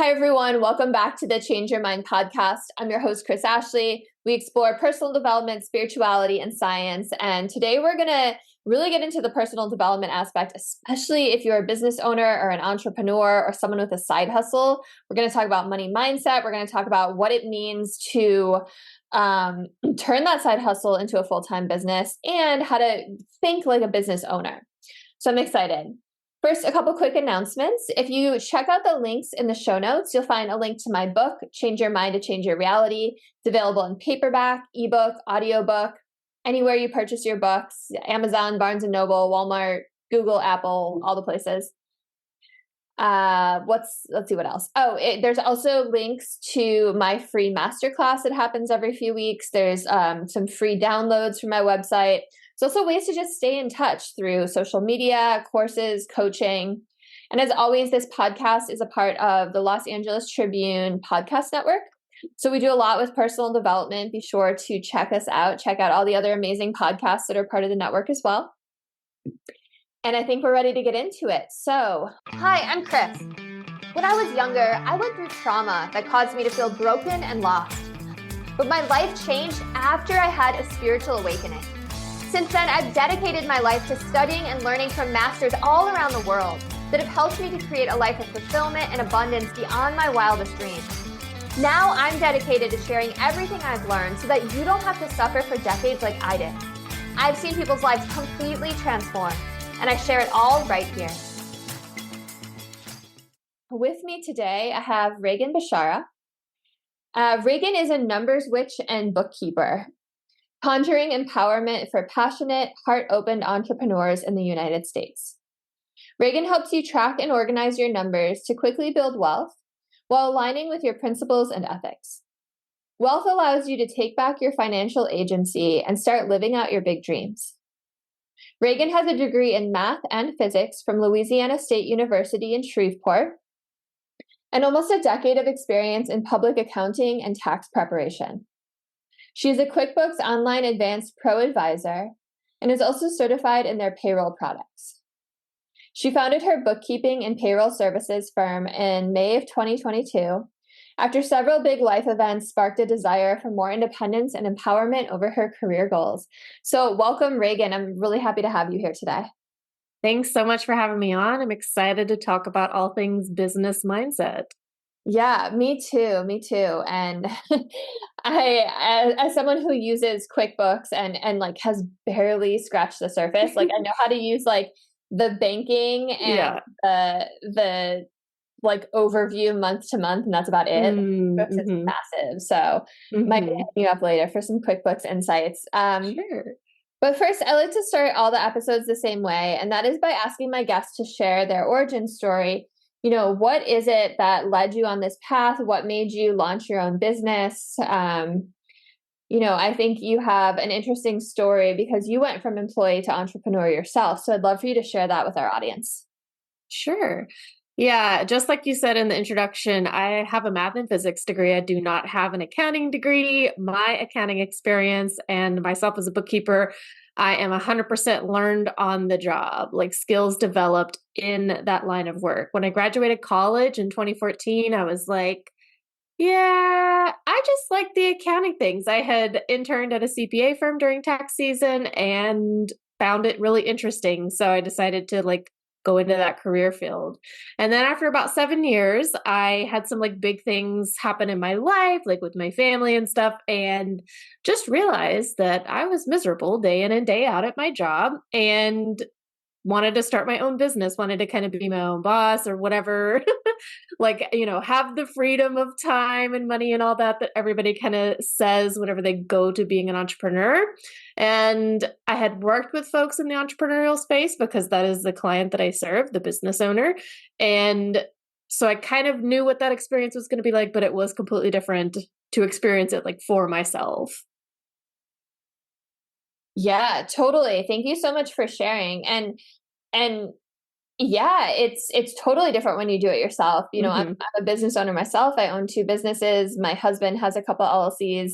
Hi, everyone. Welcome back to the Change Your Mind podcast. I'm your host, Chris Ashley. We explore personal development, spirituality, and science. And today we're going to really get into the personal development aspect, especially if you're a business owner or an entrepreneur or someone with a side hustle. We're going to talk about money mindset. We're going to talk about what it means to turn that side hustle into a full-time business and how to think like a business owner. So I'm excited. First, a couple quick announcements. If you check out the links in the show notes, you'll find a link to my book, Change Your Mind to Change Your Reality. It's available in paperback, ebook, audiobook, anywhere you purchase your books, Amazon, Barnes & Noble, Walmart, Google, Apple, all the places. Let's see what else. There's also links to my free masterclass that happens every few weeks. There's some free downloads from my website. There's also ways to just stay in touch through social media, courses, coaching. And as always, this podcast is a part of the Los Angeles Tribune podcast network. So we do a lot with personal development. Be sure to check us out. Check out all the other amazing podcasts that are part of the network as well. And I think we're ready to get into it. So, hi, I'm Chris. When I was younger, I went through trauma that caused me to feel broken and lost. But my life changed after I had a spiritual awakening. Since then, I've dedicated my life to studying and learning from masters all around the world that have helped me to create a life of fulfillment and abundance beyond my wildest dreams. Now I'm dedicated to sharing everything I've learned so that you don't have to suffer for decades like I did. I've seen people's lives completely transformed, and I share it all right here. With me today, I have Regan Bashara. Regan is a numbers witch and bookkeeper, conjuring empowerment for passionate, heart-opened entrepreneurs in the United States. Regan helps you track and organize your numbers to quickly build wealth while aligning with your principles and ethics. Wealth allows you to take back your financial agency and start living out your big dreams. Regan has a degree in math and physics from Louisiana State University in Shreveport, and almost a decade of experience in public accounting and tax preparation. She is a QuickBooks Online Advanced ProAdvisor and is also certified in their payroll products. She founded her bookkeeping and payroll services firm in May of 2022 after several big life events sparked a desire for more independence and empowerment over her career goals. So welcome, Regan. I'm really happy to have you here today. Thanks so much for having me on. I'm excited to talk about all things business mindset. Yeah, me too. And as someone who uses QuickBooks and like has barely scratched the surface, like I know how to use like the banking and the like overview month to month, and that's about it. QuickBooks is massive. So might hit you up later for some QuickBooks insights. Sure. But first, I like to start all the episodes the same way, and that is by asking my guests to share their origin story. You know, what is it that led you on this path? What made you launch your own business? I think you have an interesting story because you went from employee to entrepreneur yourself. So I'd love for you to share that with our audience. Sure. Yeah, just like you said in the introduction, I have a math and physics degree. I do not have an accounting degree. My accounting experience and myself as a bookkeeper, I am 100% learned on the job, like skills developed in that line of work. When I graduated college in 2014, I was like, yeah, I just like the accounting things. I had interned at a CPA firm during tax season and found it really interesting. So I decided to go into that career field. And then after about 7 years, I had some big things happen in my life, like with my family and stuff, and just realized that I was miserable day in and day out at my job and wanted to start my own business, wanted to kind of be my own boss or whatever, have the freedom of time and money and all that everybody kind of says whenever they go to being an entrepreneur. And I had worked with folks in the entrepreneurial space because that is the client that I serve, the business owner. And so I kind of knew what that experience was going to be like, but it was completely different to experience it for myself. Yeah, totally. Thank you so much for sharing. And yeah, it's totally different when you do it yourself. I'm a business owner myself. I own 2 businesses. My husband has a couple LLCs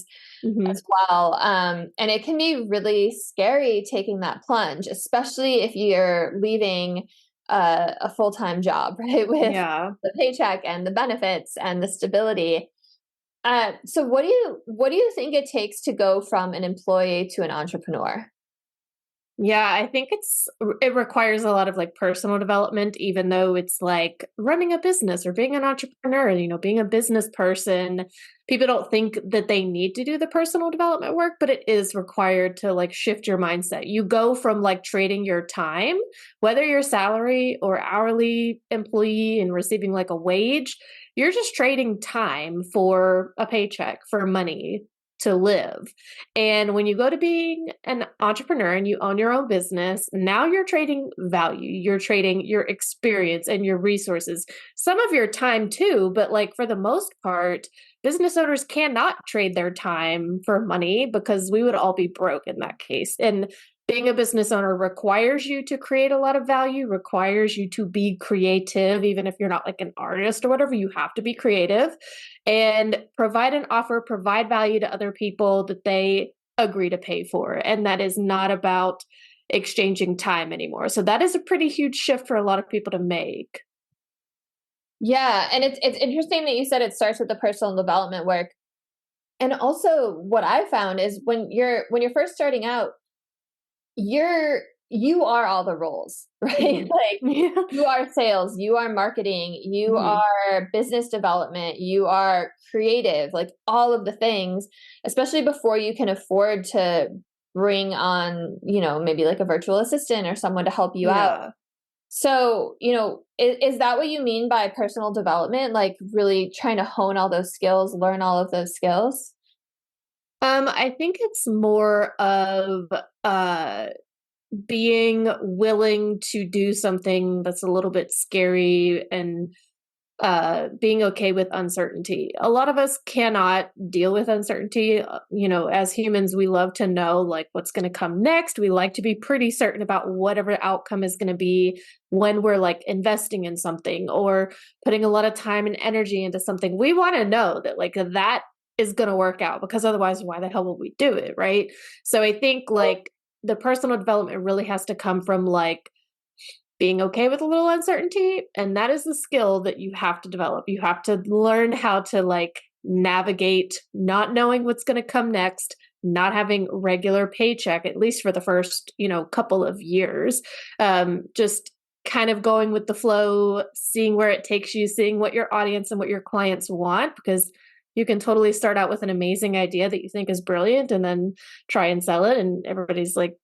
as well. And it can be really scary taking that plunge, especially if you're leaving a full-time job, right? With Yeah. the paycheck and the benefits and the stability. So what do you think it takes to go from an employee to an entrepreneur? Yeah, I think it requires a lot of like personal development, even though it's like running a business or being an entrepreneur, being a business person. People don't think that they need to do the personal development work, but it is required to like shift your mindset. You go from like trading your time, whether you're salary or hourly employee and receiving like a wage, you're just trading time for a paycheck, for money to live. And when you go to being an entrepreneur and you own your own business, now you're trading value. You're trading your experience and your resources, some of your time too. But like for the most part, business owners cannot trade their time for money because we would all be broke in that case. And being a business owner requires you to create a lot of value, requires you to be creative. Even if you're not like an artist or whatever, you have to be creative and provide an offer, provide value to other people that they agree to pay for. And that is not about exchanging time anymore. So that is a pretty huge shift for a lot of people to make. Yeah, and it's interesting that you said it starts with the personal development work. And also what I found is when you're first starting out, you are all the roles, right? Mhm. Like Yeah. you are sales, you are marketing, you Mhm. are business development, you are creative, like all of the things, especially before you can afford to bring on, maybe like a virtual assistant or someone to help you out. Yeah. So, is that what you mean by personal development? Like really trying to hone all those skills, learn all of those skills? I think it's more of uh being willing to do something that's a little bit scary and being okay with uncertainty. A lot of us cannot deal with uncertainty. As humans, we love to know like what's going to come next. We like to be pretty certain about whatever the outcome is going to be when we're like investing in something or putting a lot of time and energy into something. We want to know that like that is going to work out because otherwise, why the hell would we do it? Right. So I think like the personal development really has to come from like being okay with a little uncertainty. And that is the skill that you have to develop. You have to learn how to like navigate not knowing what's going to come next, not having regular paycheck, at least for the first, couple of years. Just kind of going with the flow, seeing where it takes you, seeing what your audience and what your clients want, because you can totally start out with an amazing idea that you think is brilliant and then try and sell it. And everybody's like,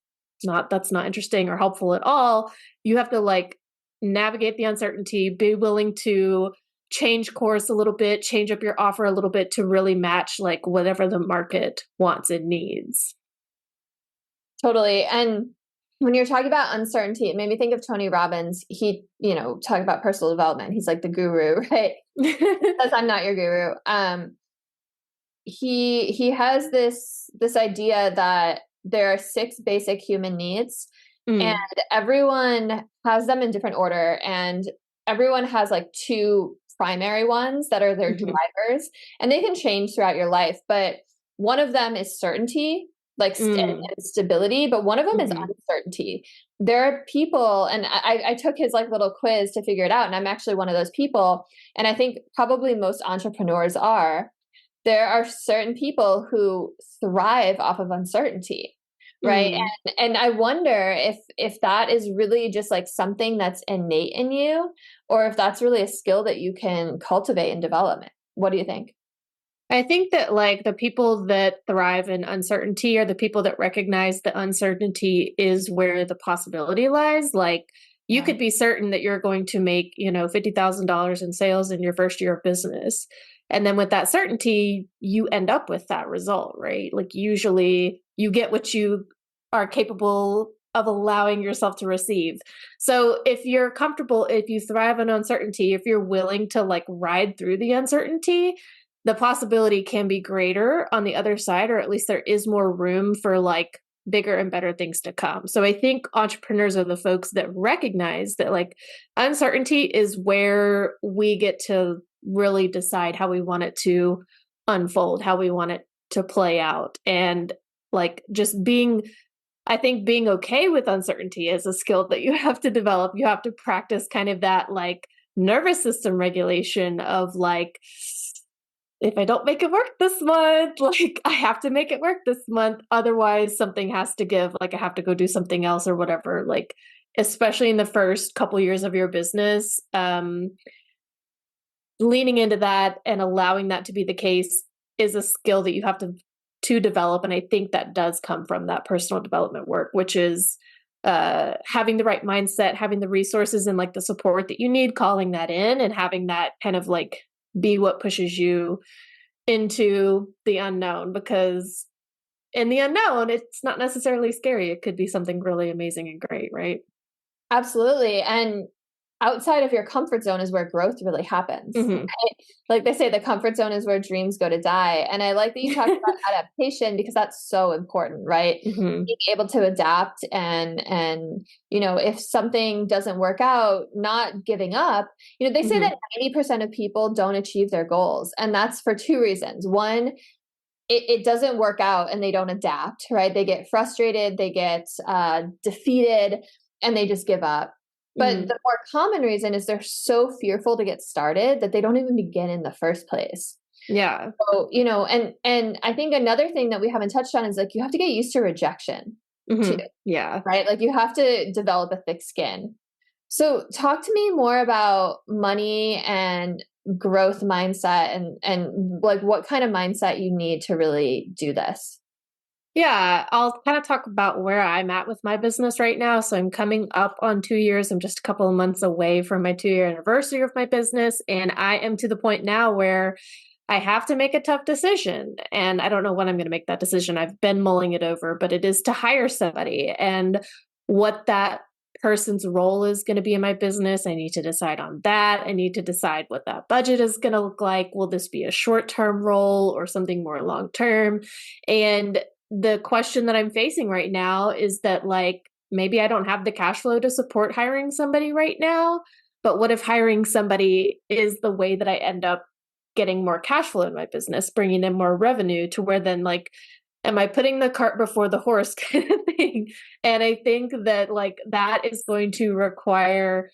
that's not interesting or helpful at all. You have to like navigate the uncertainty, be willing to change course a little bit, change up your offer a little bit to really match like whatever the market wants and needs. Totally. And when you're talking about uncertainty, it made me think of Tony Robbins. He, talking about personal development. He's like the guru, right? Says I'm not your guru. He has this idea that there are six basic human needs, and Mm, everyone has them in different order, and everyone has like two primary ones that are their mhm, drivers, and they can change throughout your life, but one of them is certainty, like mm, and stability, but one of them is mhm. uncertainty. There are people, and I took his like little quiz to figure it out, and I'm actually one of those people, and I think probably most entrepreneurs are. There are certain people who thrive off of uncertainty, right? Mm. And I wonder if that is really just like something that's innate in you, or if that's really a skill that you can cultivate and develop. What do you think? I think that like the people that thrive in uncertainty are the people that recognize that uncertainty is where the possibility lies. Like you Yeah. could be certain that you're going to make, $50,000 in sales in your first year of business. And then with that certainty, you end up with that result, right? Like usually you get what you are capable of allowing yourself to receive. So if you're comfortable, if you thrive in uncertainty, if you're willing to like ride through the uncertainty, the possibility can be greater on the other side, or at least there is more room for like bigger and better things to come. So I think entrepreneurs are the folks that recognize that like uncertainty is where we get to really decide how we want it to unfold, how we want it to play out. And like just being I think being okay with uncertainty is a skill that you have to develop. You have to practice kind of that like nervous system regulation of like, if I don't make it work this month, like I have to make it work this month. Otherwise, something has to give. Like I have to go do something else or whatever. Like, especially in the first couple years of your business, leaning into that and allowing that to be the case is a skill that you have to develop. And I think that does come from that personal development work, which is having the right mindset, having the resources and like the support that you need, calling that in and having that kind of like be what pushes you into the unknown, because in the unknown, it's not necessarily scary. It could be something really amazing and great, right? Absolutely. And outside of your comfort zone is where growth really happens. Mm-hmm. Right? Like they say, the comfort zone is where dreams go to die. And I like that you talked about adaptation, because that's so important, right? Mm-hmm. Being able to adapt and if something doesn't work out, not giving up. They say Mm-hmm. that 90% of people don't achieve their goals. And that's for two reasons. One, it doesn't work out and they don't adapt, right? They get frustrated, they get defeated, and they just give up. But Mm-hmm. the more common reason is they're so fearful to get started that they don't even begin in the first place. Yeah. So, and I think another thing that we haven't touched on is like you have to get used to rejection too, Mm-hmm. Yeah. right? Like you have to develop a thick skin. So talk to me more about money and growth mindset and like what kind of mindset you need to really do this. Yeah, I'll kind of talk about where I'm at with my business right now. So I'm coming up on 2 years. I'm just a couple of months away from my 2-year anniversary of my business. And I am to the point now where I have to make a tough decision. And I don't know when I'm going to make that decision. I've been mulling it over, but it is to hire somebody. And what that person's role is going to be in my business, I need to decide on that. I need to decide what that budget is going to look like. Will this be a short-term role or something more long-term? And the question that I'm facing right now is that like maybe I don't have the cash flow to support hiring somebody right now, but what if hiring somebody is the way that I end up getting more cash flow in my business, bringing in more revenue, to where then like am I putting the cart before the horse kind of thing? And I think that like that is going to require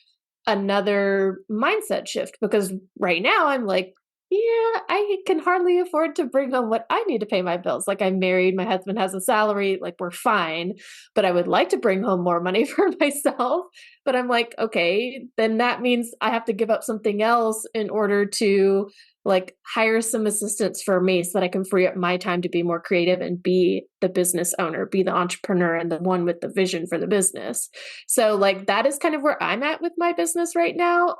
another mindset shift, because right now I'm like, yeah, I can hardly afford to bring home what I need to pay my bills. Like I'm married, my husband has a salary, like we're fine, but I would like to bring home more money for myself. But I'm like, okay, then that means I have to give up something else in order to like hire some assistants for me so that I can free up my time to be more creative and be the business owner, be the entrepreneur and the one with the vision for the business. So like that is kind of where I'm at with my business right now.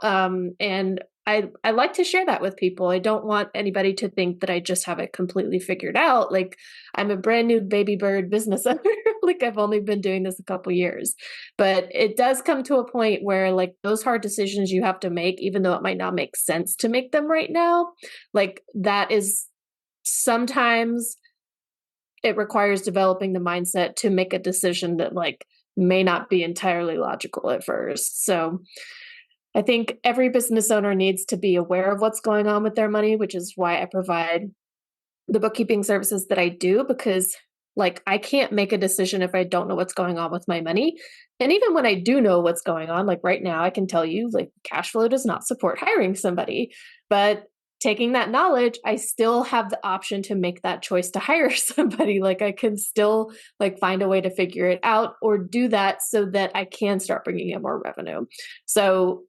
And I like to share that with people. I don't want anybody to think that I just have it completely figured out. Like I'm a brand new baby bird business owner. Like I've only been doing this a couple years, but it does come to a point where like those hard decisions you have to make, even though it might not make sense to make them right now, like that is sometimes it requires developing the mindset to make a decision that like may not be entirely logical at first. So I think every business owner needs to be aware of what's going on with their money, which is why I provide the bookkeeping services that I do, because like I can't make a decision if I don't know what's going on with my money. And even when I do know what's going on, like right now, I can tell you like cash flow does not support hiring somebody. But taking that knowledge, I still have the option to make that choice to hire somebody. Like I can still like find a way to figure it out or do that so that I can start bringing in more revenue. So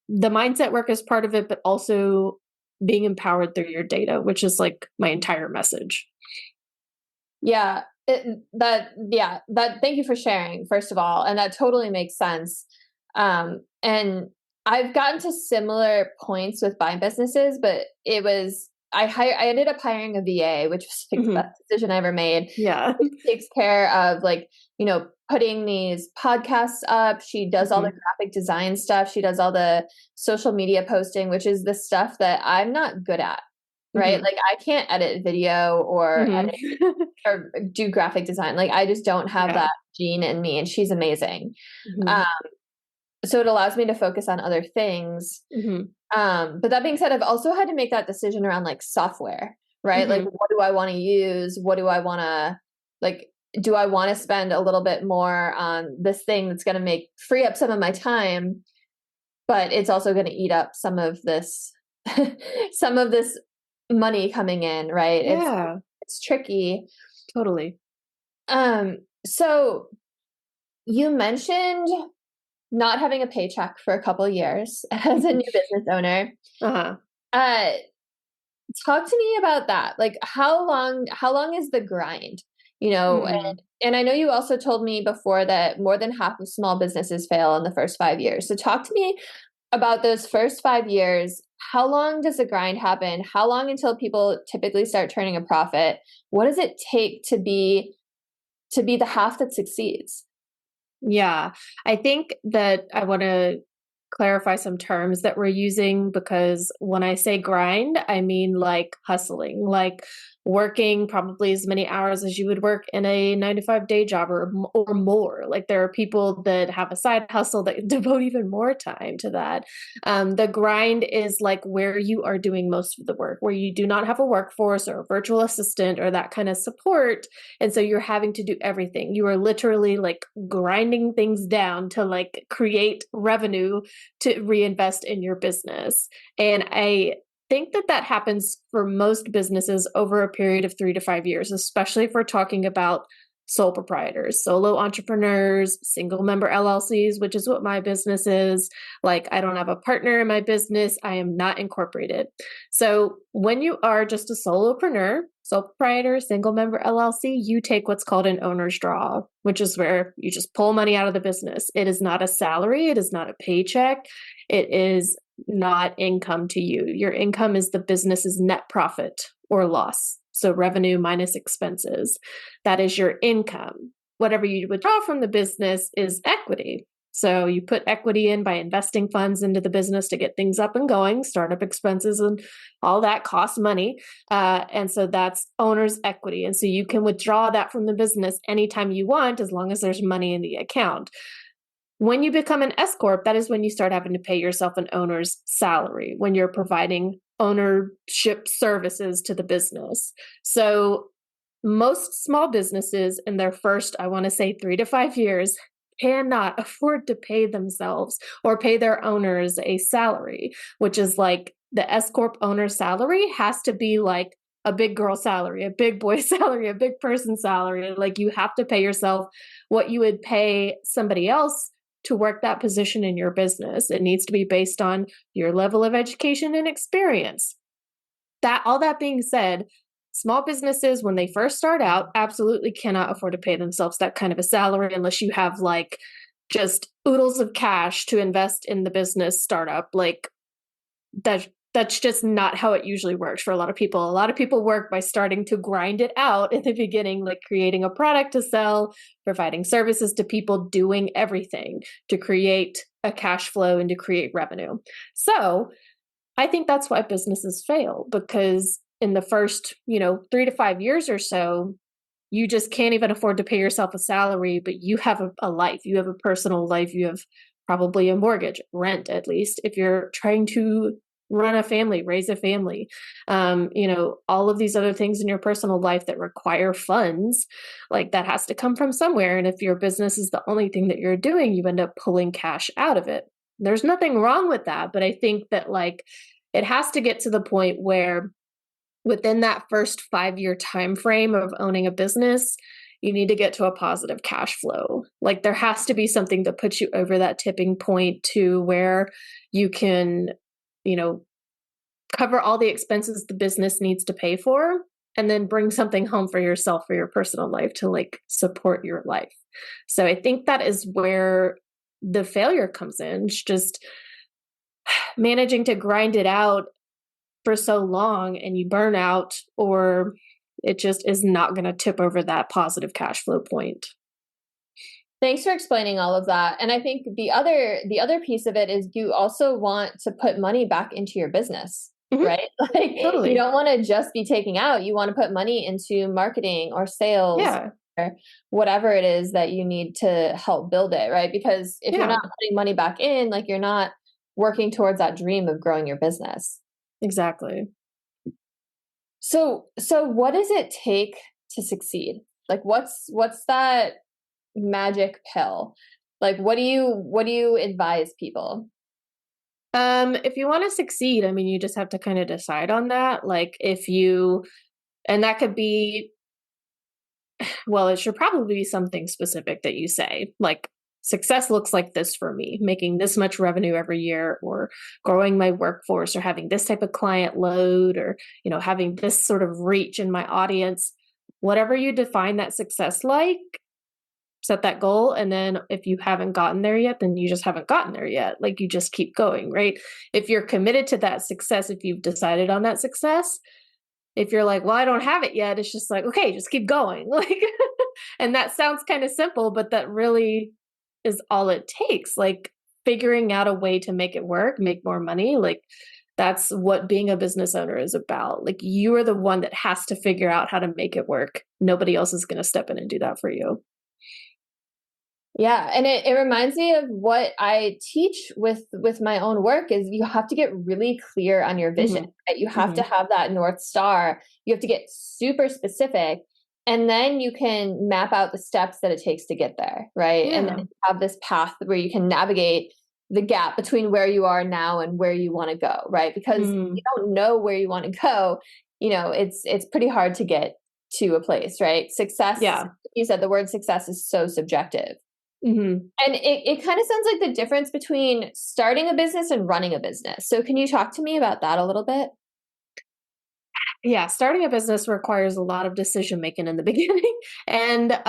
the mindset work is part of it, but also being empowered through your data, which is like my entire message. Yeah, thank you for sharing, first of all. And that totally makes sense. And I've gotten to similar points with my businesses, but I ended up hiring a VA, which was like the best decision I ever made. Yeah. She takes care of like, putting these podcasts up. She does all the graphic design stuff. She does all the social media posting, which is the stuff that I'm not good at. Right. Like I can't edit video or edit or do graphic design. Like I just don't have that gene in me, and she's amazing. So it allows me to focus on other things. But that being said, I've also had to make that decision around like software, right? Like what do I want to use? What do I want to like? do I want to spend a little bit more on this thing that's going to free up some of my time, but it's also going to eat up some of this, some of this money coming in, right? Yeah, It's tricky. totally. So you mentioned not having a paycheck for a couple of years as a new business owner. Uh-huh. Talk to me about that. Like how long is the grind? And I know you also told me before that more than half of small businesses fail in the first 5 years. So talk to me about those first 5 years. How long does the grind happen? How long until people typically start turning a profit? What does it take to be the half that succeeds? Yeah, I think that I want to clarify some terms that we're using, because when I say grind, I mean like hustling, like working probably as many hours as you would work in a 9 to 5 day job, or more. Like there are people that have a side hustle that devote even more time to that. The grind is like where you are doing most of the work, where you do not have a workforce or a virtual assistant or that kind of support. And so you're having to do everything. You are literally like grinding things down to like create revenue to reinvest in your business. And I think that happens for most businesses over a period of 3 to 5 years, especially if we're talking about sole proprietors, solo entrepreneurs, single member LLCs, which is what my business is. Like I don't have a partner in my business. I am not incorporated. So when you are just a solopreneur, sole proprietor, single member LLC, you take what's called an owner's draw, which is where you just pull money out of the business. It is not a salary. It is not a paycheck. It is not income to you. Your income is the business's net profit or loss. So revenue minus expenses. That is your income. Whatever you withdraw from the business is equity. So you put equity in by investing funds into the business to get things up and going. Startup expenses and all that costs money. And so that's owner's equity. And so you can withdraw that from the business anytime you want, as long as there's money in the account. When you become an S Corp, that is when you start having to pay yourself an owner's salary, when you're providing ownership services to the business. So most small businesses in their first, I want to say 3 to 5 years, cannot afford to pay themselves or pay their owners a salary, which is like the S Corp owner salary has to be like a big girl salary, a big boy salary, a big person salary. Like you have to pay yourself what you would pay somebody else to work that position in your business. It needs to be based on your level of education and experience. All that being said, small businesses, when they first start out, absolutely cannot afford to pay themselves that kind of a salary unless you have like just oodles of cash to invest in the business startup. Like that's just not how it usually works for a lot of people. A lot of people work by starting to grind it out in the beginning, like creating a product to sell, providing services to people, doing everything to create a cash flow and to create revenue. So I think that's why businesses fail, because in the first, 3 to 5 years or so, you just can't even afford to pay yourself a salary, but you have a life, you have a personal life, you have probably a mortgage, rent, at least, if you're trying to run a family, raise a family, all of these other things in your personal life that require funds, like that has to come from somewhere. And if your business is the only thing that you're doing, you end up pulling cash out of it. There's nothing wrong with that, but I think that like it has to get to the point where within that first 5 year time frame of owning a business, you need to get to a positive cash flow. Like there has to be something that puts you over that tipping point to where you can, cover all the expenses the business needs to pay for, and then bring something home for yourself, for your personal life, to like support your life. So I think that is where the failure comes in. It's just managing to grind it out for so long and you burn out, or it just is not going to tip over that positive cash flow point. Thanks for explaining all of that. And I think the other piece of it is you also want to put money back into your business, right? Like Totally. You don't want to just be taking out. You want to put money into marketing or sales, or whatever it is that you need to help build it, right? Because if you're not putting money back in, like you're not working towards that dream of growing your business. Exactly. So what does it take to succeed? Like what's that magic pill? Like what do you advise people? If you want to succeed, I mean, you just have to kind of decide on that. Like and that could be, well, it should probably be something specific that you say, like success looks like this for me, making this much revenue every year, or growing my workforce, or having this type of client load, or, having this sort of reach in my audience. Whatever you define that success like, set that goal. And then if you haven't gotten there yet, then you just haven't gotten there yet. Like you just keep going, right? If you're committed to that success, if you've decided on that success, if you're like, well, I don't have it yet, it's just like, okay, just keep going. Like, and that sounds kind of simple, but that really is all it takes. Like figuring out a way to make it work, make more money. Like that's what being a business owner is about. Like you are the one that has to figure out how to make it work. Nobody else is going to step in and do that for you. Yeah, and it reminds me of what I teach with my own work is you have to get really clear on your vision. Right? You have to have that North Star. You have to get super specific, and then you can map out the steps that it takes to get there, right? Yeah. And then have this path where you can navigate the gap between where you are now and where you want to go, right? Because you don't know where you want to go, it's pretty hard to get to a place, right? Success, Yeah. you said the word success is so subjective. Mm-hmm. And it kind of sounds like the difference between starting a business and running a business. So can you talk to me about that a little bit? Yeah, starting a business requires a lot of decision making in the beginning. And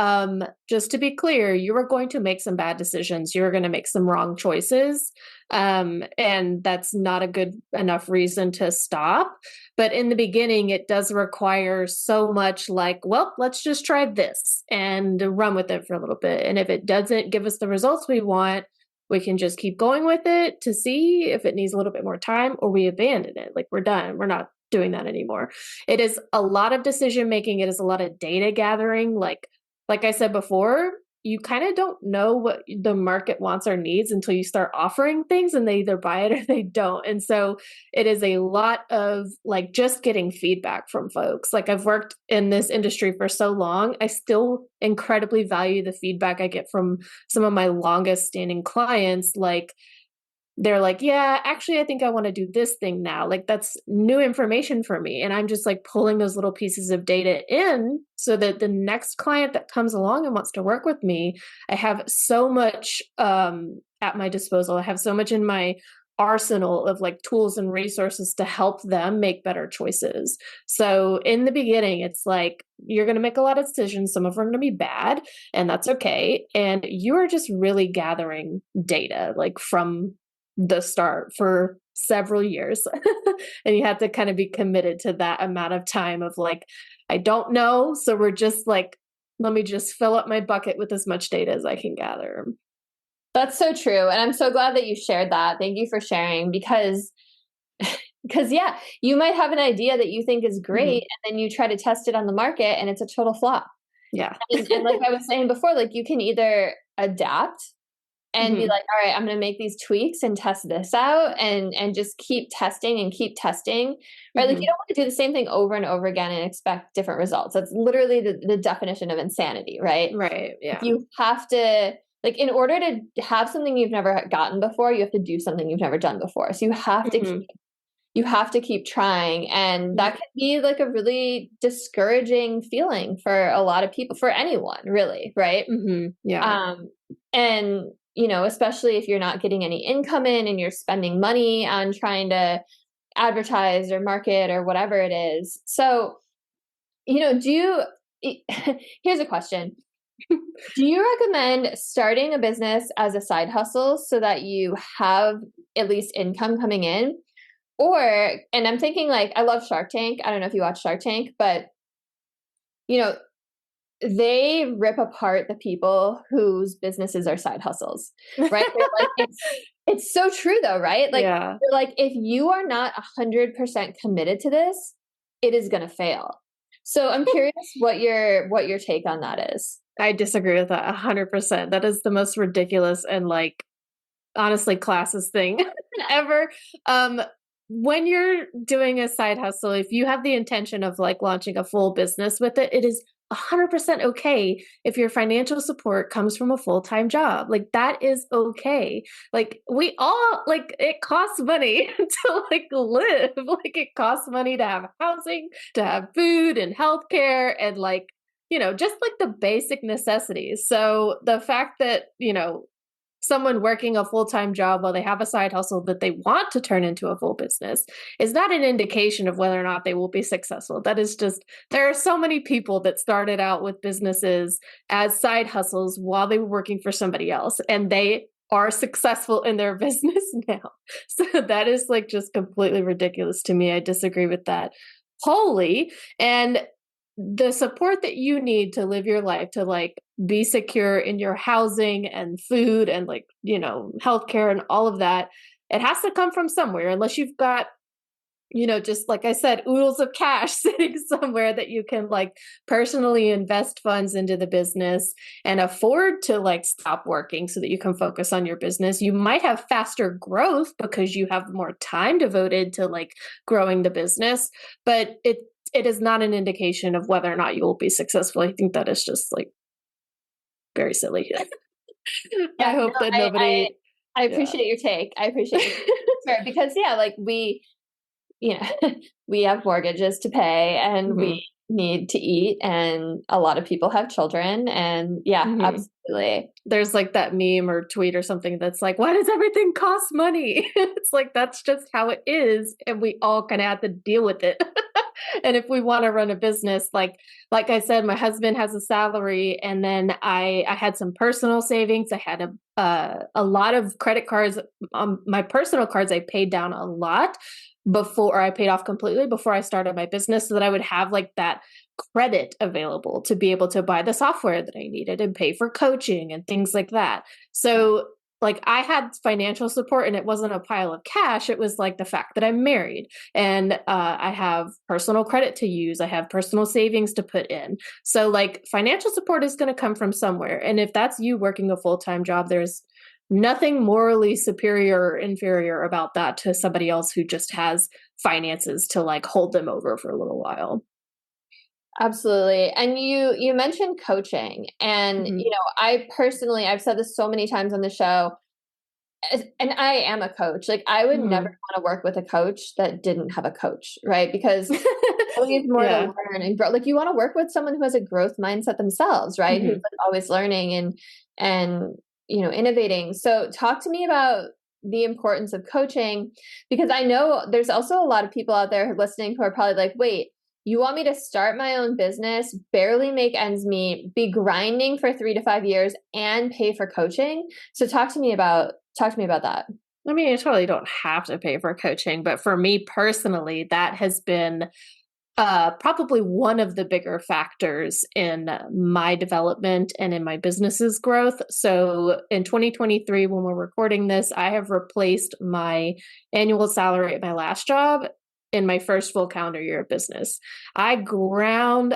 just to be clear, you are going to make some bad decisions. You're going to make some wrong choices. And that's not a good enough reason to stop. But in the beginning, it does require so much like, well, let's just try this and run with it for a little bit. And if it doesn't give us the results we want, we can just keep going with it to see if it needs a little bit more time, or we abandon it. Like we're done. We're not doing that anymore. It is a lot of decision making. It is a lot of data gathering. Like I said before, you kind of don't know what the market wants or needs until you start offering things and they either buy it or they don't. And so it is a lot of like just getting feedback from folks. Like I've worked in this industry for so long. I still incredibly value the feedback I get from some of my longest standing clients. Like they're like, yeah, actually, I think I want to do this thing now. Like that's new information for me. And I'm just like pulling those little pieces of data in so that the next client that comes along and wants to work with me, I have so much at my disposal. I have so much in my arsenal of like tools and resources to help them make better choices. So in the beginning, it's like you're going to make a lot of decisions. Some of them are going to be bad, and that's okay. And you are just really gathering data like from the start for several years. And you have to kind of be committed to that amount of time of like, I don't know. So we're just like, let me just fill up my bucket with as much data as I can gather. That's so true. And I'm so glad that you shared that. Thank you for sharing because yeah, you might have an idea that you think is great and then you try to test it on the market and it's a total flop. Yeah. And like I was saying before, like you can either adapt and be like, all right, I'm going to make these tweaks and test this out and just keep testing and keep testing, right? Like you don't want to do the same thing over and over again and expect different results. That's literally the definition of insanity, right? Right. Yeah. You have to, like, in order to have something you've never gotten before, you have to do something you've never done before. So you have to keep trying. And that can be like a really discouraging feeling for a lot of people, for anyone really. Right. Yeah. And, especially if you're not getting any income in and you're spending money on trying to advertise or market or whatever it is. So, here's a question. Do you recommend starting a business as a side hustle so that you have at least income coming in? And I'm thinking like, I love Shark Tank. I don't know if you watch Shark Tank, but they rip apart the people whose businesses are side hustles, right? Like, it's so true though, right? Like, yeah. Like if you are not 100% committed to this, it is going to fail. So I'm curious what your take on that is. I disagree with that 100%. That is the most ridiculous and like, honestly, classist thing ever. When you're doing a side hustle, if you have the intention of like launching a full business with it, it is 100% okay if your financial support comes from a full-time job. Like that is okay. Like we all like it costs money to like live. Like it costs money to have housing, to have food and healthcare and like, just like the basic necessities. So the fact that, someone working a full-time job while they have a side hustle that they want to turn into a full business is not an indication of whether or not they will be successful. That is just, there are so many people that started out with businesses as side hustles while they were working for somebody else, and they are successful in their business now. So that is like just completely ridiculous to me. I disagree with that wholly. And the support that you need to live your life, to like be secure in your housing and food and like, healthcare and all of that, it has to come from somewhere, unless you've got, just like I said, oodles of cash sitting somewhere that you can like personally invest funds into the business and afford to like stop working so that you can focus on your business. You might have faster growth because you have more time devoted to like growing the business, but it is not an indication of whether or not you will be successful. I think that is just like very silly. Yeah, I hope no, that nobody. I appreciate your take. I appreciate your take. Because like we have mortgages to pay and we need to eat, and a lot of people have children, and absolutely. There's like that meme or tweet or something that's like, why does everything cost money? It's like, that's just how it is. And we all kind of have to deal with it. And if we want to run a business, like I said, my husband has a salary, and then I had some personal savings. I had a lot of credit cards. My personal cards, I paid down a lot before I paid off completely before I started my business, so that I would have like that credit available to be able to buy the software that I needed and pay for coaching and things like that. So like I had financial support, and it wasn't a pile of cash. It was like the fact that I'm married and I have personal credit to use. I have personal savings to put in. So like financial support is going to come from somewhere. And if that's you working a full-time job, there's nothing morally superior or inferior about that to somebody else who just has finances to like hold them over for a little while. Absolutely. And you mentioned coaching, and I've said this so many times on the show, and I am a coach. Like I would never want to work with a coach that didn't have a coach, right? Because always more to learn and grow. Like you want to work with someone who has a growth mindset themselves, right? Who's like always learning and innovating. So talk to me about the importance of coaching, because I know there's also a lot of people out there listening who are probably like, wait, you want me to start my own business, barely make ends meet, be grinding for 3 to 5 years, and pay for coaching? So talk to me about that. I mean, you totally don't have to pay for coaching, but for me personally, that has been probably one of the bigger factors in my development and in my business's growth. So in 2023, when we're recording this, I have replaced my annual salary at my last job in my first full calendar year of business. I grinded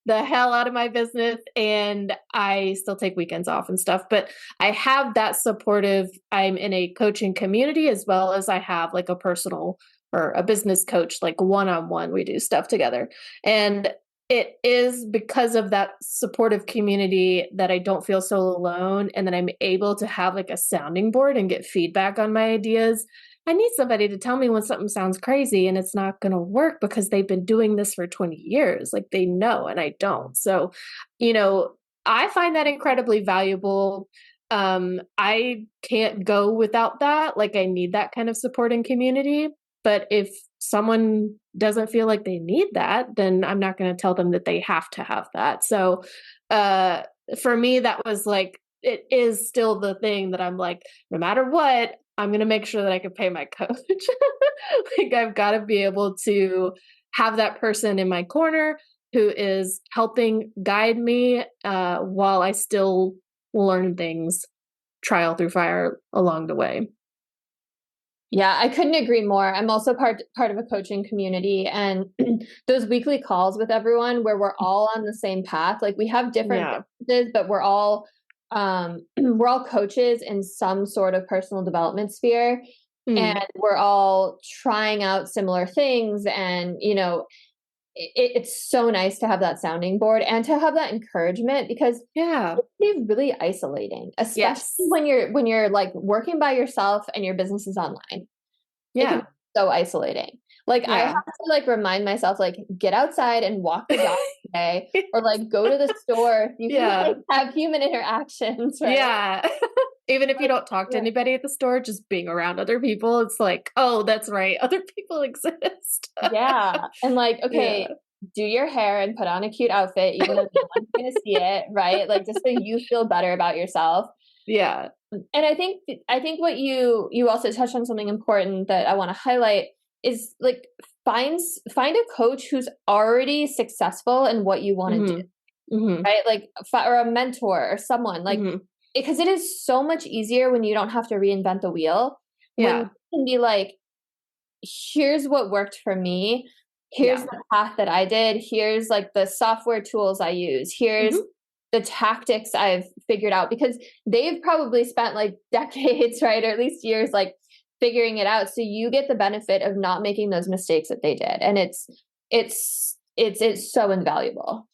the hell out of my business, and I still take weekends off and stuff, but I have that supportive, I'm in a coaching community as well as I have like a personal or a business coach, like one-on-one, we do stuff together. And it is because of that supportive community that I don't feel so alone, and that I'm able to have like a sounding board and get feedback on my ideas. I need somebody to tell me when something sounds crazy and it's not going to work, because they've been doing this for 20 years. Like they know, and I don't. So, I find that incredibly valuable. I can't go without that. Like I need that kind of supporting community. But if someone doesn't feel like they need that, then I'm not going to tell them that they have to have that. So, for me, that was like, it is still the thing that I'm like, no matter what, I'm going to make sure that I can pay my coach. Like I've got to be able to have that person in my corner who is helping guide me while I still learn things, trial through fire along the way. Yeah, I couldn't agree more. I'm also part of a coaching community, and those weekly calls with everyone where we're all on the same path. Like we have different businesses, but we're all coaches in some sort of personal development sphere, and we're all trying out similar things. And it's so nice to have that sounding board and to have that encouragement, because Yeah. it can be really isolating, especially Yes. when you're like working by yourself and your business is online. It can Yeah. be so isolating. Like I have Yeah. to like remind myself, like, get outside and walk the dog today, or like go to the store if you can Yeah. like have human interactions, right? Yeah. Even if you don't talk to anybody at the store, just being around other people, it's like, oh, that's right. Other people exist. Yeah. And like, Yeah. okay, do your hair and put on a cute outfit, even though no one's gonna see it, right? Like just so you feel better about yourself. Yeah. And I think what you also touched on something important that I want to highlight is like find a coach who's already successful in what you want to do, Mm-hmm. Mm-hmm. right? Like or a mentor or someone like, Mm-hmm. because it is so much easier when you don't have to reinvent the wheel. When Yeah. you can be like, here's what worked for me. Here's Yeah. the path that I did. Here's like the software tools I use. Here's Mm-hmm. the tactics I've figured out, because they've probably spent like decades, right? Or at least years, like figuring it out. So you get the benefit of not making those mistakes that they did. And it's so invaluable.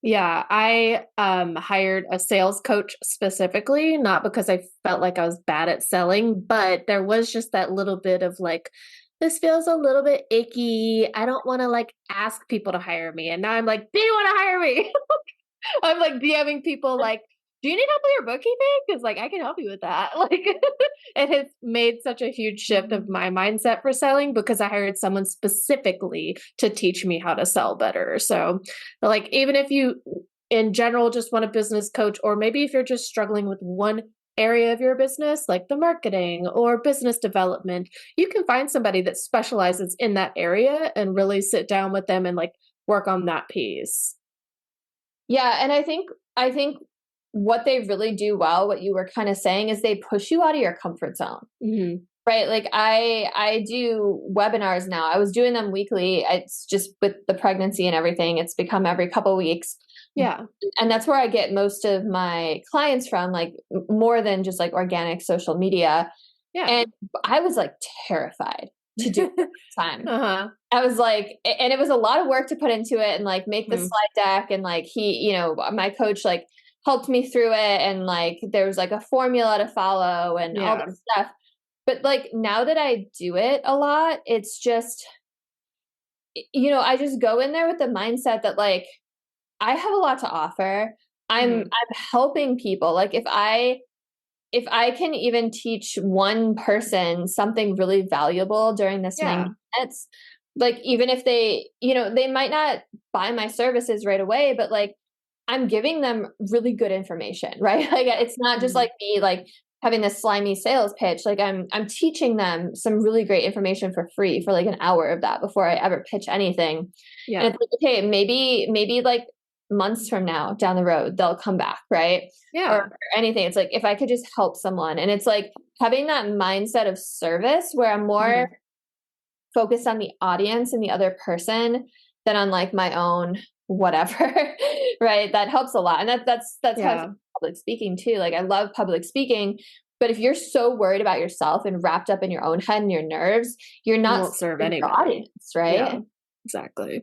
Yeah, I hired a sales coach specifically, not because I felt like I was bad at selling, but there was just that little bit of like, this feels a little bit icky. I don't want to like ask people to hire me. And now I'm like, do you want to hire me? I'm like DMing people like, do you need help with your bookkeeping? Because like I can help you with that. Like it has made such a huge shift of my mindset for selling because I hired someone specifically to teach me how to sell better. So like even if you in general just want a business coach, or maybe if you're just struggling with one area of your business, like the marketing or business development, you can find somebody that specializes in that area and really sit down with them and like work on that piece. Yeah. And I think what they really do well, what you were kind of saying, is they push you out of your comfort zone. Mm-hmm. Right. Like I do webinars now. I was doing them weekly. It's just with the pregnancy and everything, it's become every couple weeks. Yeah. And that's where I get most of my clients from, like more than just like organic social media. Yeah. And I was like terrified to do it at the time. Uh-huh. I was like, and it was a lot of work to put into it and like make the Mhm. slide deck. And like my coach like helped me through it. And like there was like a formula to follow and all Yeah. this stuff. But like now that I do it a lot, it's just, I just go in there with the mindset that like I have a lot to offer. I'm Mhm. helping people. Like if I can even teach one person something really valuable during this Yeah. 90 minutes, like even if they might not buy my services right away, but like I'm giving them really good information, right? Like it's not just Mhm. like me like having this slimy sales pitch. Like I'm teaching them some really great information for free for like an hour of that before I ever pitch anything. And Yeah. it's like, okay, maybe like months from now down the road, they'll come back, right? Or Yeah. anything. It's like if I could just help someone. And it's like having that mindset of service where I'm more Mhm. focused on the audience and the other person than on like my own whatever. Right? That helps a lot. And that's how I feel Yeah. about public speaking too. Like I love public speaking, but if you're so worried about yourself and wrapped up in your own head and your nerves, you're You not won't serve serving your anybody. audience, Yeah. right? Exactly.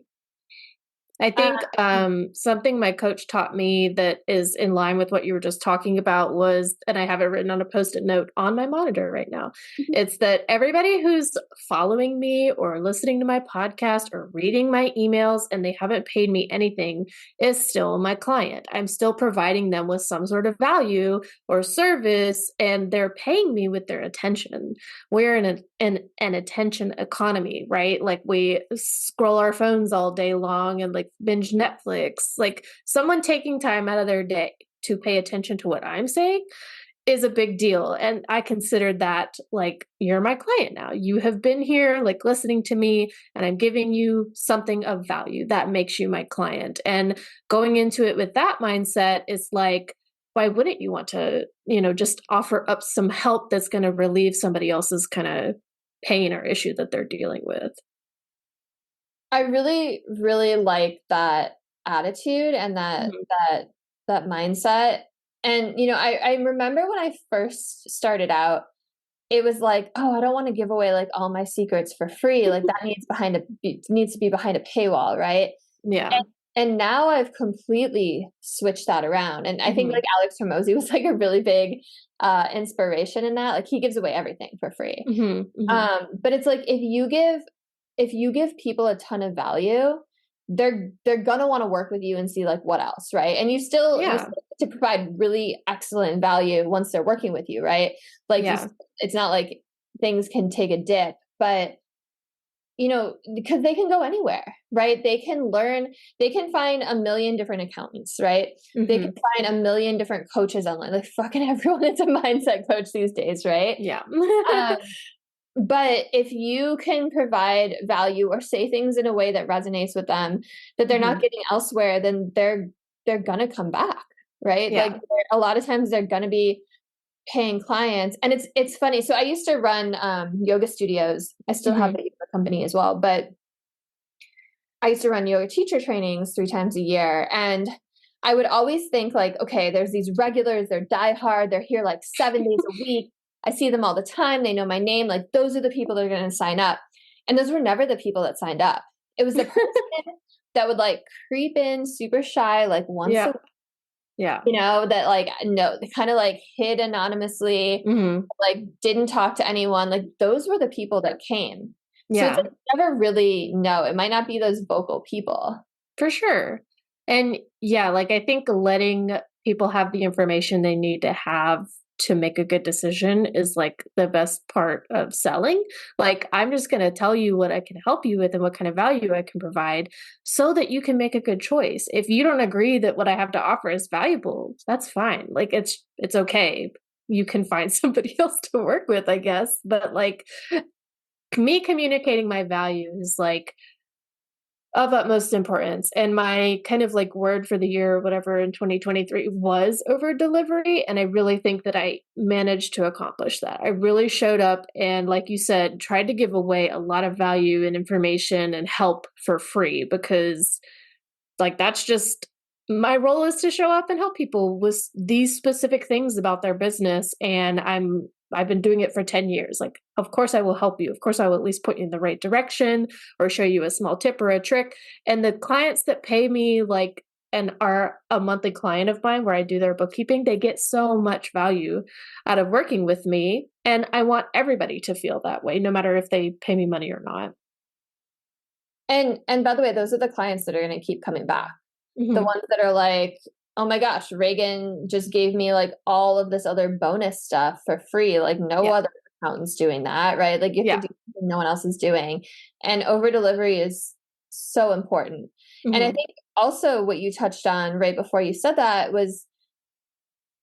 I Uh, think something my coach taught me that is in line with what you were just talking about was, and I have it written on a post-it note on my monitor right now, it's that everybody who's following me or listening to my podcast or reading my emails and they haven't paid me anything is still my client. I'm still providing them with some sort of value or service, and they're paying me with their attention. We're in an attention economy, right? Like we scroll our phones all day long and like binge Netflix. Like someone taking time out of their day to pay attention to what I'm saying is a big deal. And I consider that like, you're my client now. You have been here, like listening to me, and I'm giving you something of value that makes you my client. And going into it with that mindset is like, why wouldn't you want to, just offer up some help that's going to relieve somebody else's kind of pain or issue that they're dealing with? I really, really like that attitude and Mhm. that mindset. And I remember when I first started out, it was like, oh, I don't want to give away like all my secrets for free. Like that needs to be behind a paywall, right? Yeah. And now I've completely switched that around. And I think Mm-hmm. like Alex Hormozy was like a really big inspiration in that. Like he gives away everything for free. Mm-hmm. Mm-hmm. But it's like if you give people a ton of value, they're gonna want to work with you and see like what else, right? And you're Yeah. still to provide really excellent value once they're working with you, right? Like Yeah. it's not like things can take a dip, but because they can go anywhere, right? They can learn, they can find a million different accountants, right? They can Mm-hmm. find a million different coaches online. Like fucking everyone is a mindset coach these days, right? Yeah. Um, but if you can provide value or say things in a way that resonates with them that they're not Mm-hmm. getting elsewhere, then they're gonna come back, right? Like Yeah. a lot of times they're gonna be paying clients. And it's funny. So I used to run yoga studios. I still have Mm-hmm. a yoga company as well, but I used to run yoga teacher trainings 3 times a year. And I would always think like, okay, there's these regulars, they're diehard, they're here like 7 days a week. I see them all the time. They know my name. Like those are the people that are going to sign up. And those were never the people that signed up. It was the person that would like creep in super shy, like once a Yeah. week, Yeah. that like, no, they kind of like hid anonymously, Mm-hmm. like didn't talk to anyone. Like those were the people that came. So it's Yeah. like never really know. It might not be those vocal people. For sure. And yeah, like I think letting people have the information they need to have to make a good decision is like the best part of selling. Like, I'm just going to tell you what I can help you with and what kind of value I can provide so that you can make a good choice. If you don't agree that what I have to offer is valuable, that's fine. Like it's okay. You can find somebody else to work with, I guess. But like me communicating my value is like of utmost importance. And my kind of like word for the year or whatever in 2023 was over delivery. And I really think that I managed to accomplish that. I really showed up and, like you said, tried to give away a lot of value and information and help for free because, like, that's just my role is to show up and help people with these specific things about their business. And I've been doing it for 10 years. Like, of course I will help you. Of course I will at least put you in the right direction or show you a small tip or a trick. And the clients that pay me like and are a monthly client of mine where I do their bookkeeping, they get so much value out of working with me. And I want everybody to feel that way, no matter if they pay me money or not. And by the way, those are the clients that are going to keep coming back. The Hmm. ones that are like, oh my gosh, Reagan just gave me like all of this other bonus stuff for free. Like no Yeah. other accountant's doing that, right? Like you have Yeah. to do something no one else is doing. And over delivery is so important. And I Hmm. think also what you touched on right before you said that was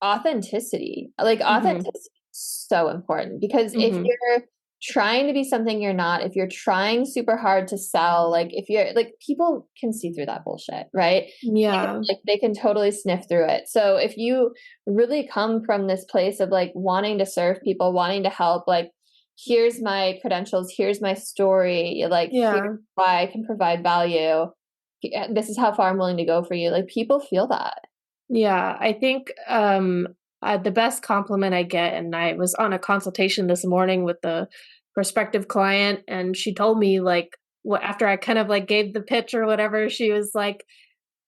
authenticity. Like Hmm. authenticity is so important because if Hmm. you're trying to be something you're not, if you're trying super hard to sell, like if you're like people can see through that bullshit, right? Yeah. They can totally sniff through it. So if you really come from this place of like wanting to serve people, wanting to help, like here's my credentials, here's my story, like here's Yeah. why I can provide value. This is how far I'm willing to go for you. Like people feel that. Yeah, I think the best compliment I get, and I was on a consultation this morning with the prospective client, and she told me like what after I kind of like gave the pitch or whatever, she was like,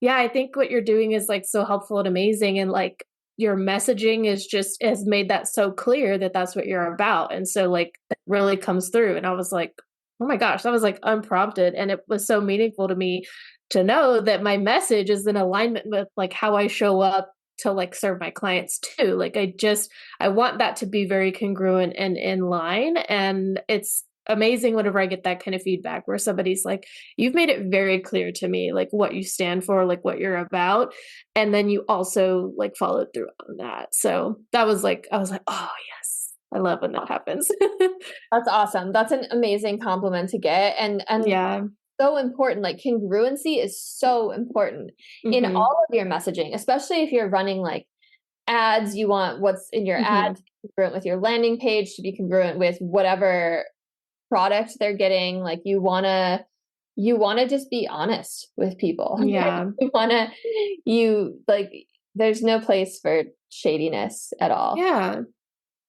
"Yeah, I think what you're doing is like so helpful and amazing, and like your messaging is just has made that so clear that that's what you're about, and so like it really comes through." And I was like, "Oh my gosh," that was like unprompted, and it was so meaningful to me to know that my message is in alignment with like how I show up to like serve my clients too. Like I want that to be very congruent and in line. And it's amazing whenever I get that kind of feedback where somebody's like, you've made it very clear to me like what you stand for, like what you're about. And then you also like followed through on that. So that was like I was like, oh yes. I love when that happens. That's awesome. That's an amazing compliment to get. And Yeah. so important. Like congruency is so important in Hmm. all of your messaging, especially if you're running like ads. You want what's in your ad Hmm. to be congruent with your landing page, to be congruent with whatever product they're getting. Like you wanna just be honest with people. Yeah. You wanna you like there's no place for shadiness at all. Yeah.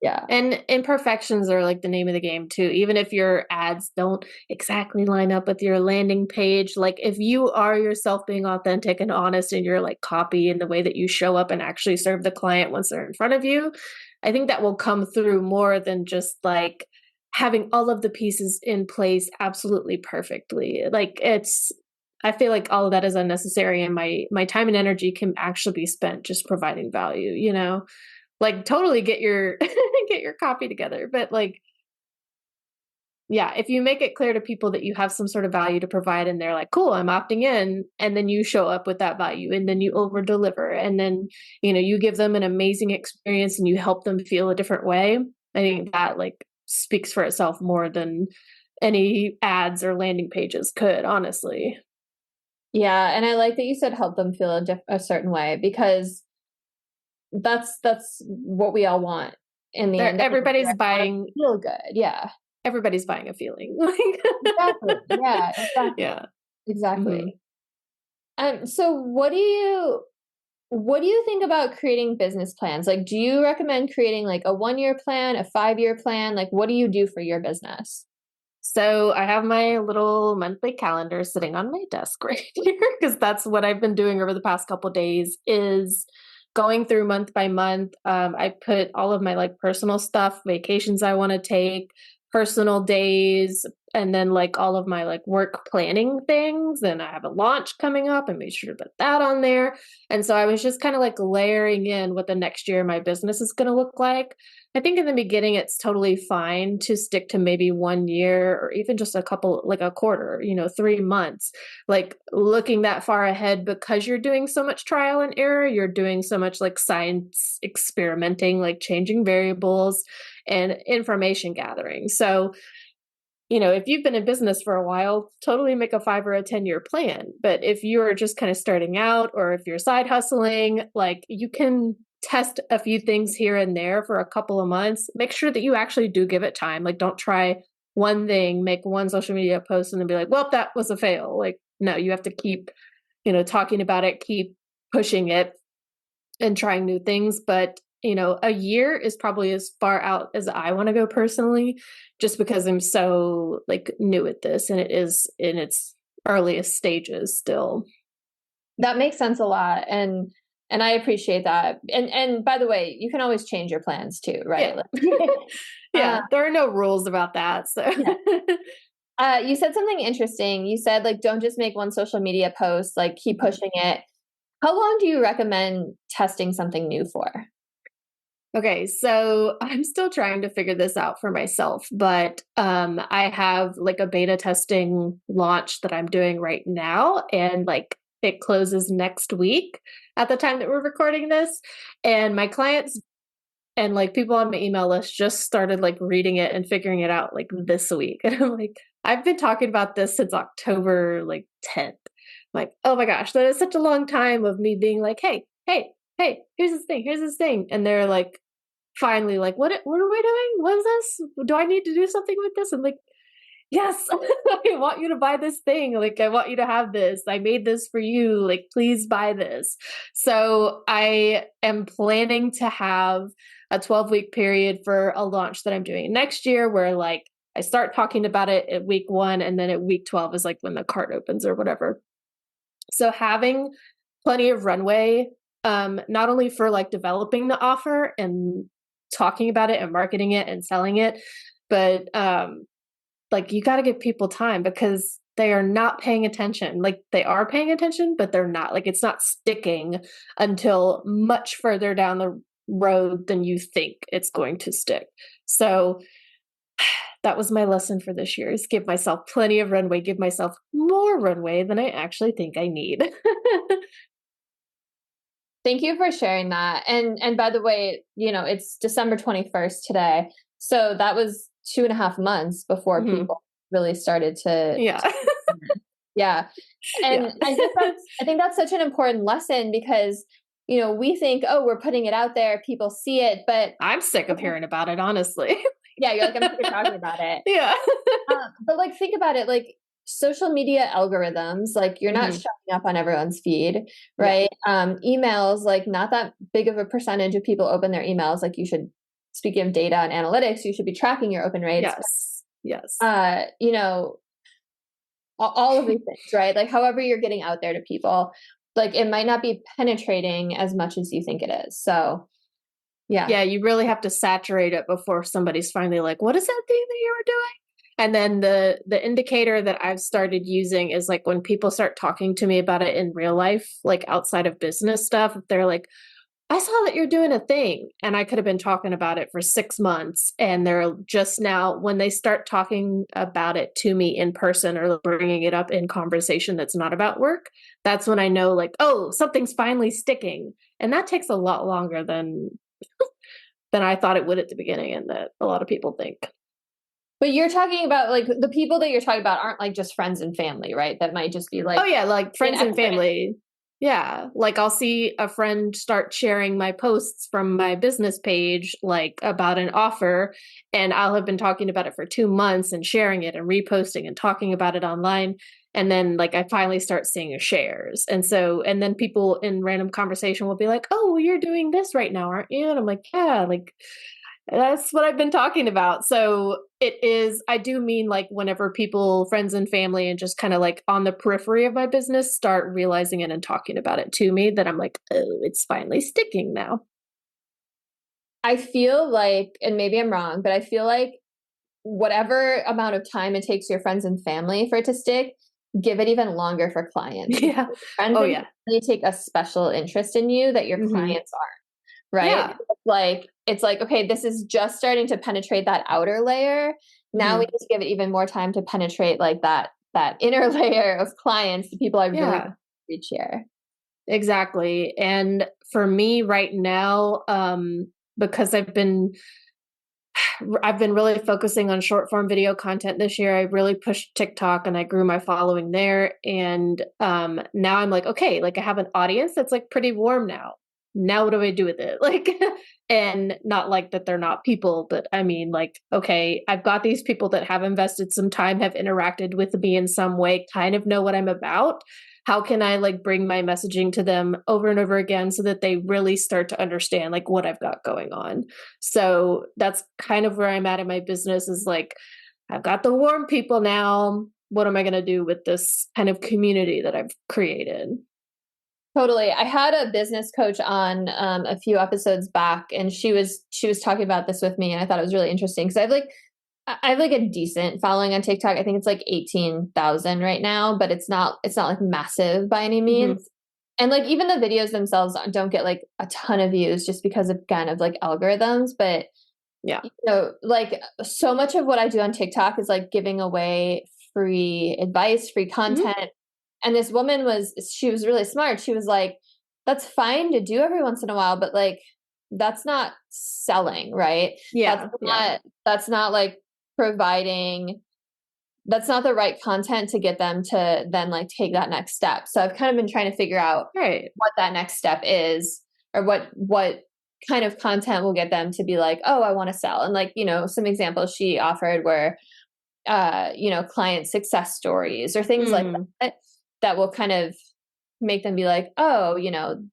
Yeah. And imperfections are like the name of the game too. Even if your ads don't exactly line up with your landing page, like if you are yourself being authentic and honest in your like copy and the way that you show up and actually serve the client once they're in front of you, I think that will come through more than just like having all of the pieces in place absolutely perfectly. Like I feel like all of that is unnecessary, and my time and energy can actually be spent just providing value, you know? Like totally get your get your copy together, but like yeah, if you make it clear to people that you have some sort of value to provide and they're like, "Cool, I'm opting in," and then you show up with that value and then you over deliver and then, you know, you give them an amazing experience and you help them feel a different way. I think that like speaks for itself more than any ads or landing pages could, honestly. Yeah, and I like that you said help them feel a certain way, because that's what we all want in the They're end. Anyway. everybody's We want buying to feel good. Yeah. everybody's buying a feeling. Exactly. Yeah, Yeah. exactly. Mhm. Exactly. So what do you think about creating business plans? Like, do you recommend creating like a 1-year plan, a 5-year plan? Like, what do you do for your business? So I have my little monthly calendar sitting on my desk right here because that's what I've been doing over the past couple days is going through month by month. I put all of my like personal stuff, vacations I want to take, personal days, and then like all of my like work planning things. And I have a launch coming up and made sure to put that on there. And so I was just kind of like layering in what the next year of my business is going to look like. I think in the beginning, it's totally fine to stick to maybe 1 year or even just a couple, like a quarter, you know, 3 months, like looking that far ahead because you're doing so much trial and error. You're doing so much like science experimenting, like changing variables and information gathering. So, you know, if you've been in business for a while, totally make a 5 or a 10 year plan. But if you're just kind of starting out or if you're side hustling, like you can test a few things here and there for a couple of months. Make sure that you actually do give it time. Like, don't try one thing, make one social media post, and then be like, well, that was a fail. Like, no, you have to keep, you know, talking about it, keep pushing it and trying new things. But, you know, a year is probably as far out as I want to go personally, just because I'm so like new at this and it is in its earliest stages still. That makes sense a lot, and I appreciate that. And by the way, you can always change your plans too, right? Yeah. Like, uh, Yeah. There are no rules about that. So, yeah. You said something interesting. You said like don't just make one social media post, like keep pushing it. How long do you recommend testing something new for? okay, so I'm still trying to figure this out for myself, but I have like a beta testing launch that I'm doing right now, and like it closes next week at the time that we're recording this. And my clients and like people on my email list just started like reading it and figuring it out like this week. And I'm like, I've been talking about this since October like 10th. Like, oh my gosh, that is such a long time of me being like, hey, here's this thing. And they're like, finally, like, what are we doing? What is this? Do I need to do something with this? I'm like, yes, I want you to buy this thing. Like, I want you to have this. I made this for you. Like, please buy this. So I am planning to have a 12-week period for a launch that I'm doing next year where like I start talking about it at week 1 and then at week 12 is like when the cart opens or whatever. So having plenty of runway, not only for like developing the offer and talking about it and marketing it and selling it, but like you got to give people time because they are not paying attention. Like they are paying attention, but they're not. Like it's not sticking until much further down the road than you think it's going to stick. So that was my lesson for this year is give myself plenty of runway, give myself more runway than I actually think I need. Thank you for sharing that. And by the way, it's December 21st today. So that was 2.5 months before Mhm. people really started to Yeah. yeah. Yeah. And I think that's such an important lesson because, we think, oh, we're putting it out there, people see it, but I'm sick of hearing about it, honestly. yeah, you're like, I'm sick of talking about it. Yeah. But like, think about it, like social media algorithms, like you're not Mhm. showing up on everyone's feed, Yeah. right? Emails, like not that big of a percentage of people open their emails, like you should speaking of data and analytics, you should be tracking your open rates. Yes. You know, all of these things, right? Like however you're getting out there to people, like it might not be penetrating as much as you think it is. So yeah, you really have to saturate it before somebody's finally like, what is that thing that you were doing? And then the indicator that I've started using is like when people start talking to me about it in real life, like outside of business stuff, if they're like, I saw that you're doing a thing, and I could have been talking about it for 6 months, and they're just now, when they start talking about it to me in person or bringing it up in conversation that's not about work, that's when I know like, oh, something's finally sticking. And that takes a lot longer than I thought it would at the beginning, and that a lot of people think. But you're talking about like the people that you're talking about aren't like just friends and family, right? That might just be like, oh yeah, like friends and family. Yeah, like I'll see a friend start sharing my posts from my business page, like about an offer, and I'll have been talking about it for 2 months and sharing it and reposting and talking about it online. And then like I finally start seeing shares. And so, and then people in random conversation will be like, oh, well, you're doing this right now, aren't you? And I'm like, yeah, like that's what I've been talking about. So it is, I do mean like whenever people, friends and family, and just kind of like on the periphery of my business start realizing it and talking about it to me, that I'm like, oh, it's finally sticking now. I feel like, and maybe I'm wrong, but I feel like whatever amount of time it takes your friends and family for it to stick, give it even longer for clients. Yeah. Friends and family take a special interest in you that your clients aren't, right? Yeah. It's like, okay, this is just starting to penetrate that outer layer. Now we need to give it even more time to penetrate like that inner layer of clients, the people I really reach here. Exactly. And for me right now, because I've been really focusing on short form video content this year. I really pushed TikTok and I grew my following there. And now I'm like, okay, like I have an audience that's like pretty warm now. Now what do I do with it? Like, and not like that they're not people, but I mean like, okay, I've got these people that have invested some time, have interacted with me in some way, kind of know what I'm about. How can I like bring my messaging to them over and over again so that they really start to understand like what I've got going on? So that's kind of where I'm at in my business, is like, I've got the warm people now. What am I going to do with this kind of community that I've created? Totally. I had a business coach on a few episodes back, and she was talking about this with me, and I thought it was really interesting because I have like a decent following on TikTok. I think it's like 18,000 right now, but it's not like massive by any means. And like even the videos themselves don't get like a ton of views just because of kind of like algorithms. But yeah, you know, like so much of what I do on TikTok is like giving away free advice, free content. And this woman she was really smart. She was like, that's fine to do every once in a while, but like, that's not selling, right? Yeah. That's not like providing, that's not the right content to get them to then like take that next step. So I've kind of been trying to figure out what that next step is, or what kind of content will get them to be like, oh, I want to sell. And like, you know, some examples she offered were, you know, client success stories or things like that will kind of make them be like, oh, you know,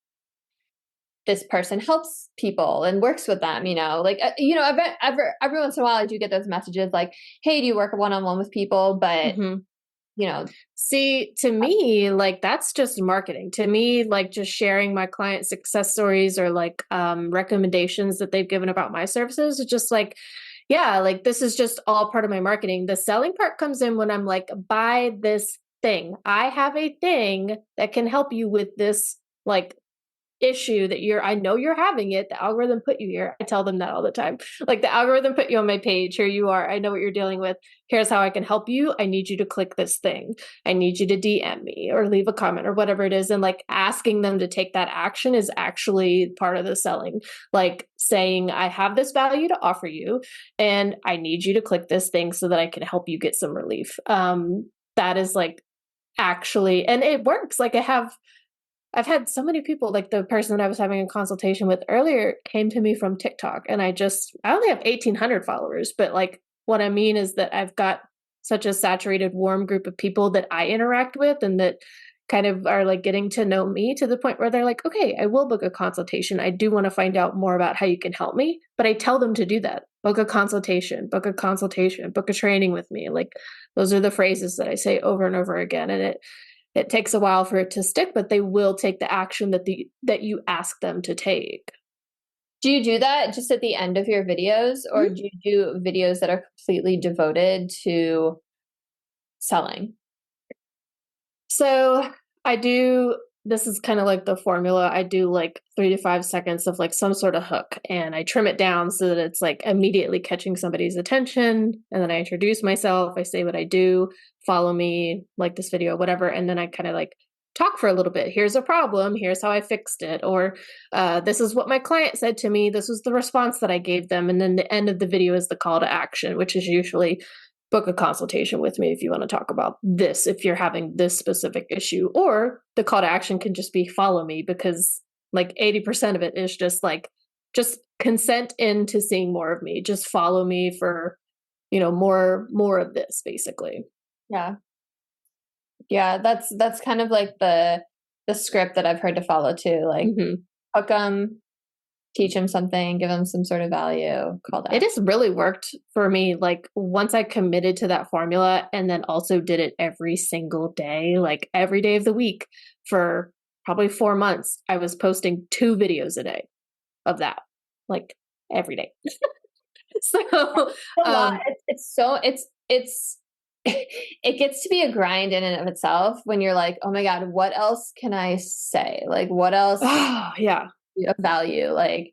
this person helps people and works with them, you know, like, you know, every once in a while I do get those messages like, hey, do you work one-on-one with people? But, you know, see, to me, like that's just marketing. To me, like just sharing my client success stories or like recommendations that they've given about my services is just like, yeah, like this is just all part of my marketing. The selling part comes in when I'm like, buy this thing. I have a thing that can help you with this like issue that I know you're having it. The algorithm put you here. I tell them that all the time. Like the algorithm put you on my page. Here you are. I know what you're dealing with. Here's how I can help you. I need you to click this thing. I need you to DM me or leave a comment or whatever it is. And like asking them to take that action is actually part of the selling. Like saying, I have this value to offer you and I need you to click this thing so that I can help you get some relief. That is like actually, and it works. Like I've had so many people, like the person that I was having a consultation with earlier came to me from TikTok, and I only have 1,800 followers, but like what I mean is that I've got such a saturated, warm group of people that I interact with and that, kind of are like getting to know me to the point where they're like, okay, I will book a consultation. I do want to find out more about how you can help me. But I tell them to do that. Book a consultation, book a training with me. Like those are the phrases that I say over and over again. And it takes a while for it to stick, but they will take the action that you ask them to take. Do you do that just at the end of your videos, or do you do videos that are completely devoted to selling? So I do, this is kind of like the formula. I do like 3 to 5 seconds of like some sort of hook, and I trim it down so that it's like immediately catching somebody's attention. And then I introduce myself, I say what I do, follow me, like this video, whatever. And then I kind of like talk for a little bit. Here's a problem. Here's how I fixed it. Or this is what my client said to me. This was the response that I gave them. And then the end of the video is the call to action, which is usually book a consultation with me if you want to talk about this, if you're having this specific issue. Or the call to action can just be follow me, because like 80% of it is just like, just consent into seeing more of me. Just follow me for, more of this, basically. Yeah. Yeah, that's kind of like the script that I've heard to follow too. Like hook them, teach them something, give them some sort of value, call that. It has really worked for me. Like once I committed to that formula and then also did it every single day, like every day of the week for probably 4 months, I was posting 2 videos a day of that, like every day. So a lot. It's it gets to be a grind in and of itself when you're like, oh my God, what else can I say? Like what else yeah, of value? Like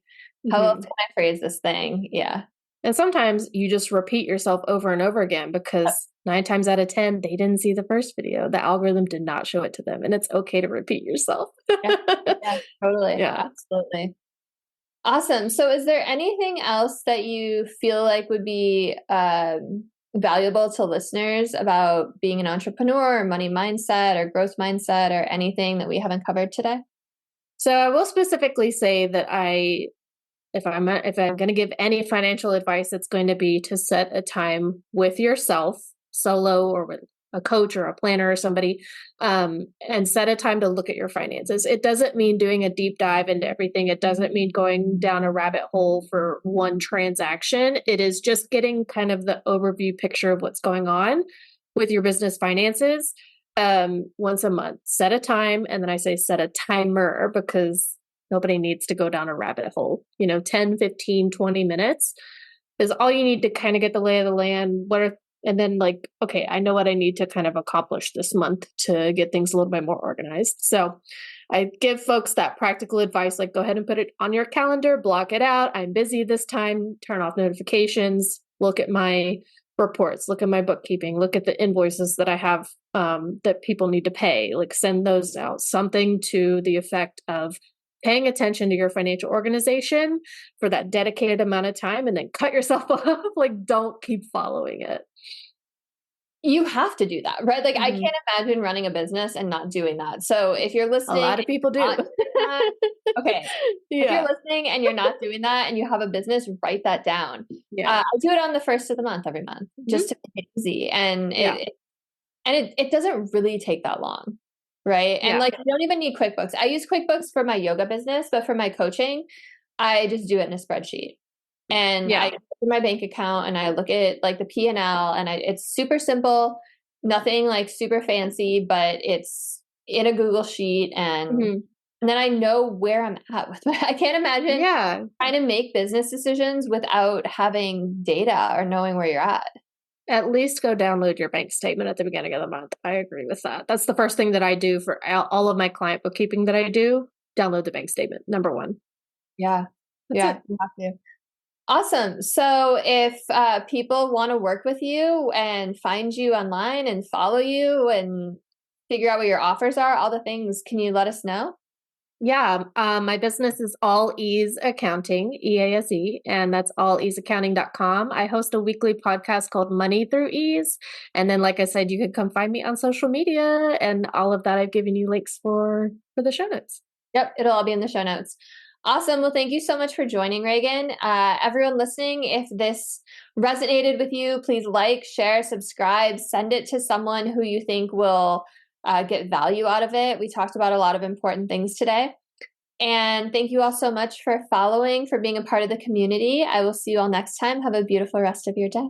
how else can I phrase this thing? Yeah. And sometimes you just repeat yourself over and over again, because 9 times out of 10, they didn't see the first video. The algorithm did not show it to them. And it's okay to repeat yourself. Yeah, totally. Yeah. Absolutely. Awesome. So is there anything else that you feel like would be valuable to listeners about being an entrepreneur, or money mindset, or growth mindset, or anything that we haven't covered today? So I will specifically say that if I'm going to give any financial advice, it's going to be to set a time with yourself, solo or with a coach or a planner or somebody, and set a time to look at your finances. It doesn't mean doing a deep dive into everything. It doesn't mean going down a rabbit hole for one transaction. It is just getting kind of the overview picture of what's going on with your business finances once a month. Set a time, and then I say set a timer, because nobody needs to go down a rabbit hole. 10, 15, 20 minutes is all you need to kind of get the lay of the land. And then like, okay, I know what I need to kind of accomplish this month to get things a little bit more organized. So I give folks that practical advice, like go ahead and put it on your calendar, block it out. I'm busy this time, turn off notifications, look at my reports, look at my bookkeeping, look at the invoices that I have that people need to pay, like send those out. Something to the effect of paying attention to your financial organization for that dedicated amount of time, and then cut yourself off. Like, don't keep following it. You have to do that, right? Like I can't imagine running a business and not doing that. So if you're listening, a lot of people do. Okay. Yeah. If you're listening and you're not doing that and you have a business, write that down. Yeah. I do it on the first of the month every month, just to make it easy. And it doesn't really take that long. Right. And like, you don't even need QuickBooks. I use QuickBooks for my yoga business, but for my coaching, I just do it in a spreadsheet. And I go to my bank account and I look at like the P&L, and it's super simple, nothing like super fancy, but it's in a Google sheet. And then I know where I'm at with my, I can't imagine trying to make business decisions without having data or knowing where you're at. At least go download your bank statement at the beginning of the month. I agree with that. That's the first thing that I do for all of my client bookkeeping that I do. Download the bank statement, number 1. Yeah. That's it. You have to. Awesome. So if people want to work with you and find you online and follow you and figure out what your offers are, all the things, can you let us know? Yeah, my business is All Ease Accounting, EASE, and that's alleaseaccounting.com. I host a weekly podcast called Money Through Ease. And then, like I said, you can come find me on social media, and all of that I've given you links for the show notes. Yep, it'll all be in the show notes. Awesome. Well, thank you so much for joining, Regan. Everyone listening, if this resonated with you, please like, share, subscribe, send it to someone who you think will get value out of it. We talked about a lot of important things today. And thank you all so much for following, for being a part of the community. I will see you all next time. Have a beautiful rest of your day.